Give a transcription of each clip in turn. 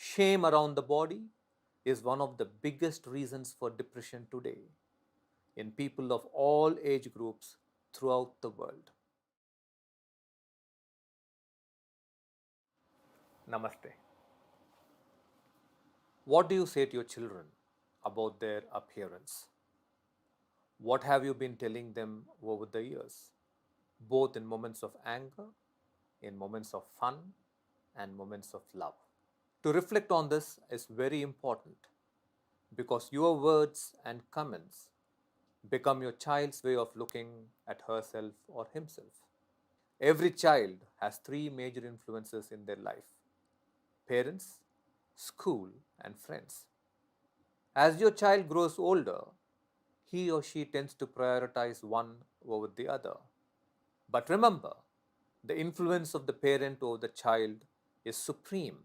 Shame around the body is one of the biggest reasons for depression today in people of all age groups throughout the world. Namaste. What do you say to your children about their appearance? What have you been telling them over the years, both in moments of anger, in moments of fun, and moments of love? To reflect on this is very important because your words and comments become your child's way of looking at herself or himself. Every child has three major influences in their life: parents, school, and friends. As your child grows older, he or she tends to prioritize one over the other. But remember, the influence of the parent over the child is supreme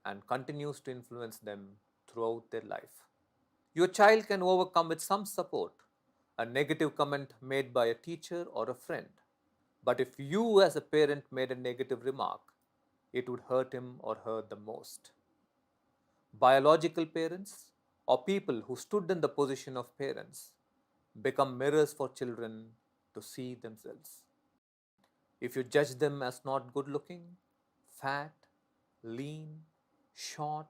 and continues to influence them throughout their life. Your child can overcome with some support a negative comment made by a teacher or a friend. But if you, as a parent, made a negative remark, it would hurt him or her the most. Biological parents, or people who stood in the position of parents, become mirrors for children to see themselves. If you judge them as not good looking, fat, lean, short,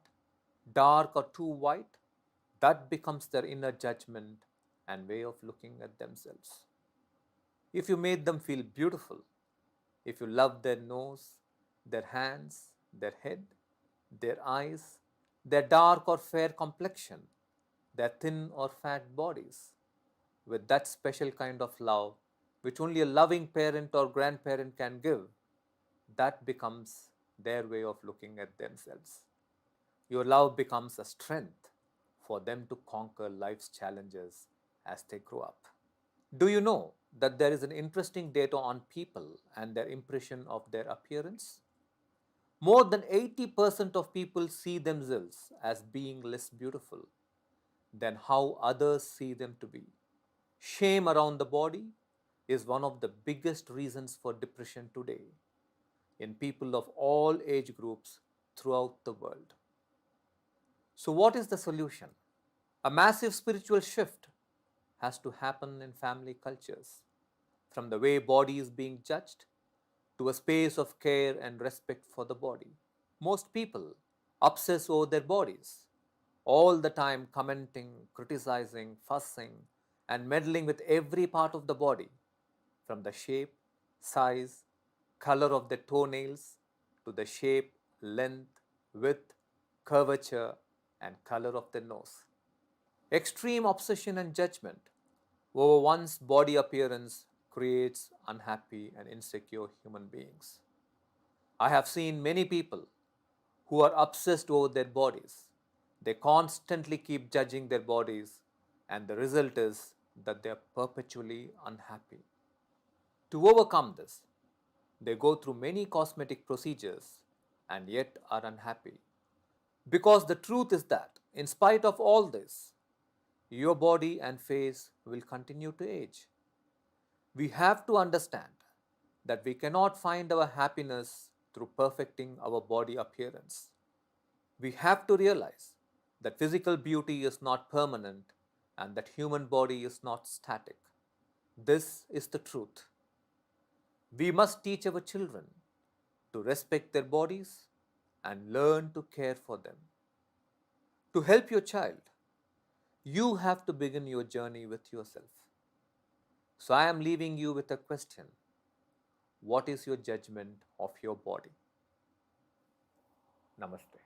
dark, or too white, that becomes their inner judgment and way of looking at themselves. If you made them feel beautiful, if you loved their nose, their hands, their head, their eyes, their dark or fair complexion, their thin or fat bodies, with that special kind of love which only a loving parent or grandparent can give, that becomes their way of looking at themselves. Your love becomes a strength for them to conquer life's challenges as they grow up. Do you know that there is an interesting data on people and their impression of their appearance? More than 80% of people see themselves as being less beautiful than how others see them to be. Shame around the body is one of the biggest reasons for depression today in people of all age groups throughout the world. So, what is the solution? A massive spiritual shift has to happen in family cultures, from the way body is being judged to a space of care and respect for the body. Most people obsess over their bodies, all the time commenting, criticizing, fussing, and meddling with every part of the body, from the shape, size, color of the toenails to the shape, length, width, curvature, and color of the nose. Extreme obsession and judgment over one's body appearance creates unhappy and insecure human beings. I have seen many people who are obsessed over their bodies. They constantly keep judging their bodies, and the result is that they are perpetually unhappy. To overcome this, they go through many cosmetic procedures and yet are unhappy. Because the truth is that, in spite of all this, your body and face will continue to age. We have to understand that we cannot find our happiness through perfecting our body appearance. We have to realize that physical beauty is not permanent and that human body is not static. This is the truth. We must teach our children to respect their bodies and learn to care for them. To help your child, you have to begin your journey with yourself. So I am leaving you with a question. What is your judgment of your body? Namaste.